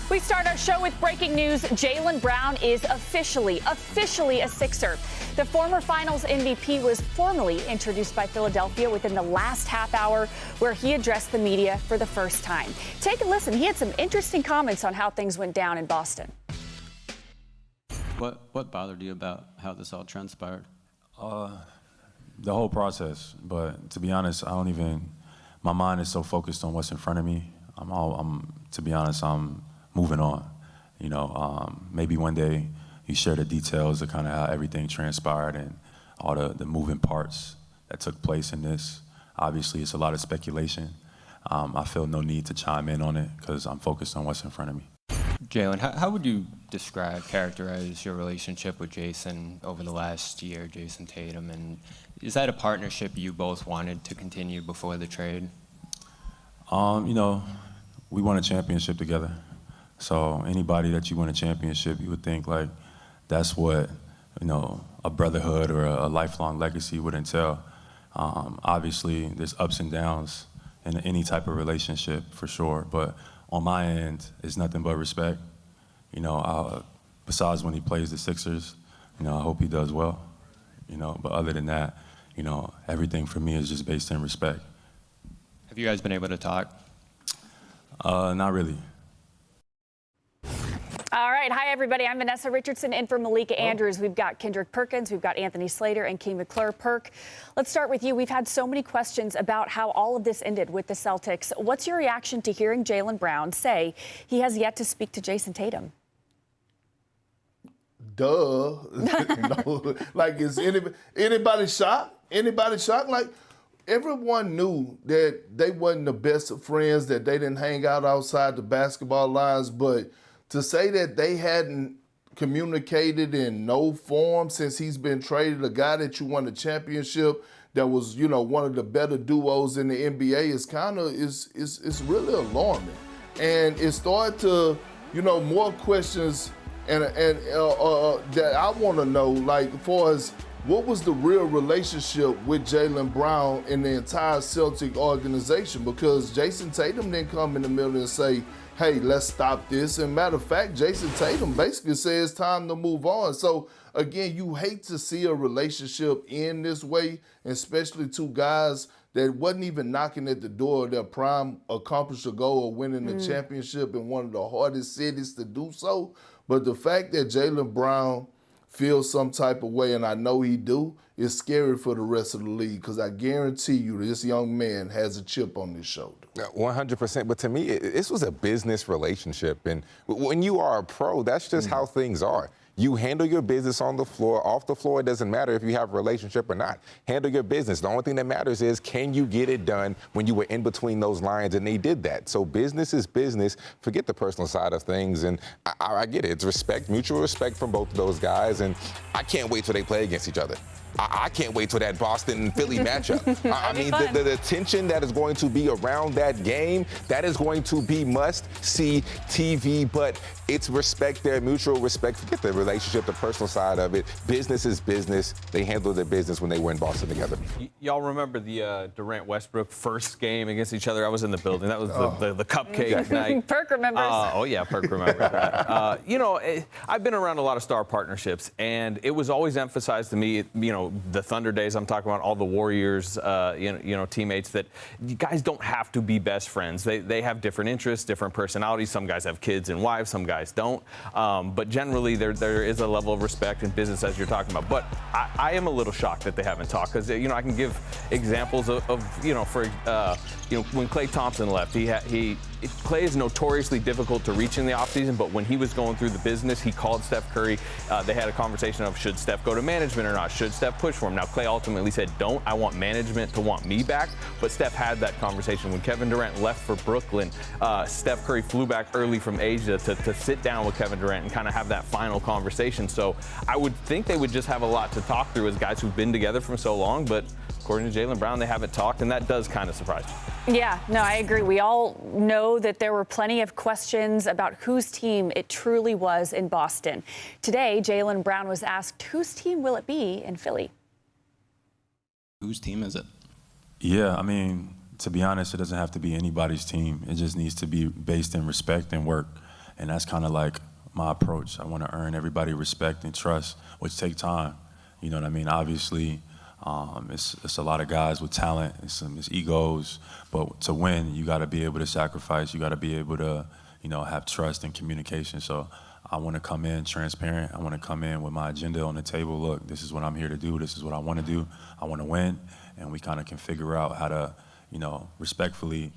We start our show with breaking news. Jaylen Brown is officially a Sixer. The former Finals MVP was formally introduced by Philadelphia within the last half hour, where he addressed the media for the first time. Take a listen. He had some interesting comments on how things went down in Boston. What bothered you about how this all transpired? The whole process. But to be honest, my mind is so focused on what's in front of me. To be honest, I'm moving on. You know, maybe one day you share the details of kind of how everything transpired and all the moving parts that took place in this. Obviously, it's a lot of speculation. I feel no need to chime in on it because I'm focused on what's in front of me. Jaylen, how would you characterize your relationship with Jayson over the last year, Jayson Tatum? And is that a partnership you both wanted to continue before the trade? You know, we won a championship together. So anybody that you win a championship, you would think like that's what, you know, a brotherhood or a lifelong legacy would entail. Obviously, there's ups and downs in any type of relationship for sure, but on my end, it's nothing but respect. You know, besides when he plays the Sixers, you know, I hope he does well. You know, but other than that, you know, everything for me is just based in respect. Have you guys been able to talk? Not really. All right. Hi, everybody. I'm Vanessa Richardson in for Malika Andrews. We've got Kendrick Perkins. We've got Anthony Slater and King McLure. Perk, let's start with you. We've had so many questions about how all of this ended with the Celtics. What's your reaction to hearing Jaylen Brown say he has yet to speak to Jayson Tatum? Duh. No. Like, is anybody shocked? Anybody shocked? Like, everyone knew that they wasn't the best of friends, that they didn't hang out outside the basketball lines, but to say that they hadn't communicated in no form since he's been traded, a guy that you won a championship that was, you know, one of the better duos in the NBA is kind of, is really alarming. And it started to, you know, more questions and that I want to know, like, as far as what was the real relationship with Jaylen Brown and the entire Celtic organization? Because Jayson Tatum didn't come in the middle and say, hey, let's stop this. And matter of fact, Jayson Tatum basically says it's time to move on. So, again, you hate to see a relationship end this way, especially two guys that wasn't even knocking at the door of their prime, accomplished a goal of winning the championship in one of the hardest cities to do so. But the fact that Jaylen Brown feels some type of way, and I know he do, is scary for the rest of the league, because I guarantee you this young man has a chip on his shoulder. 100%. But to me, this was a business relationship. And when you are a pro, that's just how things are. You handle your business on the floor. Off the floor, it doesn't matter if you have a relationship or not. Handle your business. The only thing that matters is, can you get it done when you were in between those lines? And they did that. So business is business. Forget the personal side of things. And I get it. It's respect, mutual respect from both of those guys. And I can't wait till they play against each other. I can't wait till that Boston-Philly matchup. I mean, the tension that is going to be around that game, that is going to be must-see TV. But it's respect there, mutual respect. Forget the relationship, the personal side of it. Business is business. They handled their business when they were in Boston together. Y'all remember the Durant-Westbrook first game against each other? I was in the building. That was the cupcake night. Perk remembers. Oh, yeah, Perk remembers that. You know, I've been around a lot of star partnerships, and it was always emphasized to me, you know, the Thunder days I'm talking about, all the Warriors, you know, teammates, that you guys don't have to be best friends. They have different interests, different personalities. Some guys have kids and wives, some guys don't. But generally, there is a level of respect in business, as you're talking about. But I am a little shocked that they haven't talked, because, you know, I can give examples of you know, for you know, when Klay Thompson left, Klay is notoriously difficult to reach in the offseason, but when he was going through the business, he called Steph Curry. They had a conversation of, should Steph go to management or not? Should Steph push for him? Now, Klay ultimately said, don't. I want management to want me back. But Steph had that conversation. When Kevin Durant left for Brooklyn, Steph Curry flew back early from Asia to sit down with Kevin Durant and kind of have that final conversation. So I would think they would just have a lot to talk through as guys who've been together for so long. But according to Jaylen Brown, they haven't talked, and that does kind of surprise me. Yeah, no, I agree. We all know that there were plenty of questions about whose team it truly was in Boston. Today, Jaylen Brown was asked, whose team will it be in Philly? Whose team is it? Yeah, I mean, to be honest, it doesn't have to be anybody's team. It just needs to be based in respect and work. And that's kind of like my approach. I want to earn everybody respect and trust, which take time. You know what I mean? Obviously, it's a lot of guys with talent, it's egos, but to win, you got to be able to sacrifice. You got to be able to, have trust and communication. So I want to come in transparent. I want to come in with my agenda on the table. Look, this is what I'm here to do. This is what I want to do. I want to win, and we kind of can figure out how to, respectfully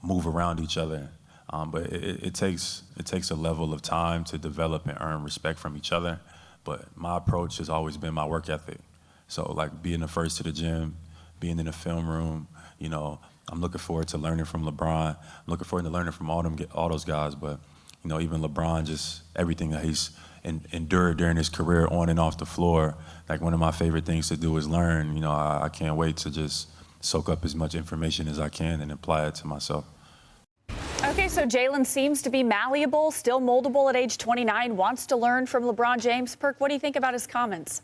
move around each other. But it takes a level of time to develop and earn respect from each other. But my approach has always been my work ethic. So like being the first to the gym, being in the film room, I'm looking forward to learning from LeBron. I'm looking forward to learning from all those guys. But even LeBron, just everything that he's endured during his career on and off the floor. Like one of my favorite things to do is learn. I can't wait to just soak up as much information as I can and apply it to myself. Okay, so Jaylen seems to be malleable, still moldable at age 29, wants to learn from LeBron James. Perk, what do you think about his comments?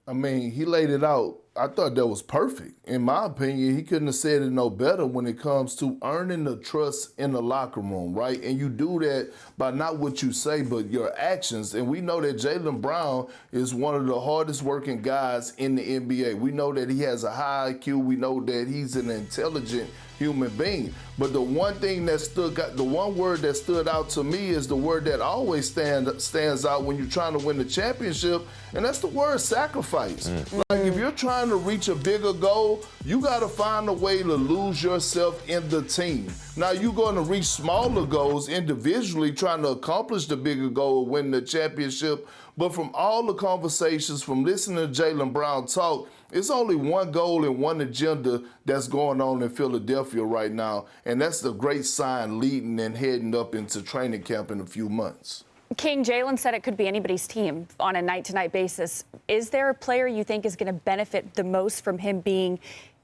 I mean, he laid it out. I thought that was perfect. In my opinion, he couldn't have said it no better when it comes to earning the trust in the locker room, right? And you do that by not what you say, but your actions. And we know that Jaylen Brown is one of the hardest working guys in the NBA. We know that he has a high IQ. We know that he's an intelligent human being. But the one thing that the one word that stood out to me is the word that always stands out when you're trying to win the championship, and that's the word sacrifice. Like if you're trying to reach a bigger goal, you got to find a way to lose yourself in the team. Now you're going to reach smaller goals individually, trying to accomplish the bigger goal of winning the championship. But from all the conversations, from listening to Jaylen Brown talk, it's only one goal and one agenda that's going on in Philadelphia right now, and that's the great sign leading and heading up into training camp in a few months. King, Jaylen said it could be anybody's team on a night-to-night basis. Is there a player you think is going to benefit the most from him being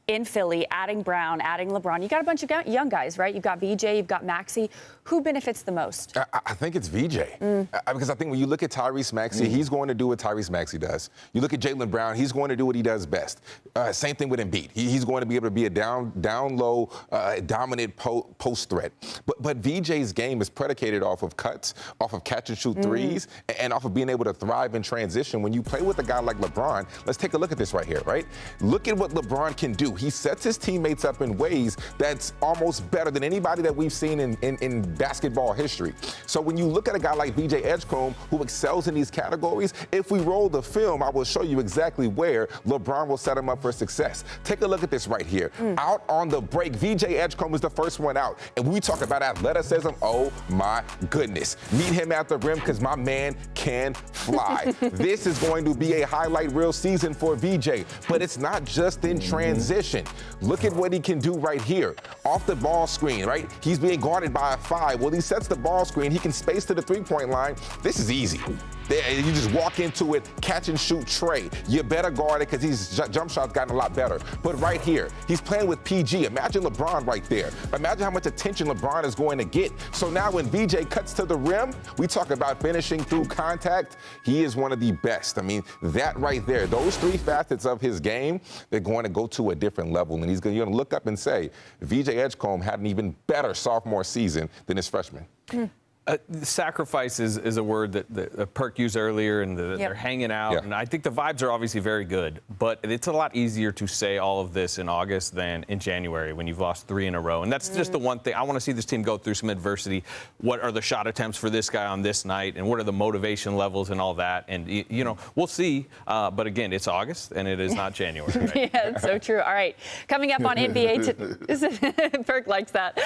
in Philly, adding Brown, adding LeBron? You got a bunch of young guys, right? You've got V.J., you've got Maxey. Who benefits the most? I think it's V.J. Because I think when you look at Tyrese Maxey, he's going to do what Tyrese Maxey does. You look at Jaylen Brown, he's going to do what he does best. Same thing with Embiid. He's going to be able to be a down low, dominant post threat. But V.J.'s game is predicated off of cuts, off of catch and shoot threes, and off of being able to thrive in transition. When you play with a guy like LeBron, let's take a look at this right here, right? Look at what LeBron can do. He sets his teammates up in ways that's almost better than anybody that we've seen in basketball history. So when you look at a guy like V.J. Edgecombe, who excels in these categories, if we roll the film, I will show you exactly where LeBron will set him up for success. Take a look at this right here. Out on the break, V.J. Edgecombe is the first one out. And when we talk about athleticism, oh my goodness. Meet him at the rim because my man can fly. This is going to be a highlight reel season for V.J., but it's not just in transition. Look at what he can do right here. Off the ball screen, right? He's being guarded by a 5. Well, he sets the ball screen. He can space to the three-point line. This is easy. You just walk into it, catch and shoot Trey. You better guard it because his jump shot's gotten a lot better. But right here, he's playing with PG. Imagine LeBron right there. Imagine how much attention LeBron is going to get. So now when VJ cuts to the rim, we talk about finishing through contact. He is one of the best. I mean, that right there, those three facets of his game, they're going to go to a different level. And you're going to look up and say, VJ Edgecombe had an even better sophomore season than his freshman. Sacrifice is a word that Perk used earlier, and they're hanging out. And I think the vibes are obviously very good, but it's a lot easier to say all of this in August than in January when you've lost 3 in a row. And that's just the one thing. I want to see this team go through some adversity. What are the shot attempts for this guy on this night, and what are the motivation levels and all that? And, we'll see. But, again, it's August, and it is not January. Right? Yeah, it's so true. All right, coming up on NBA. Perk likes that.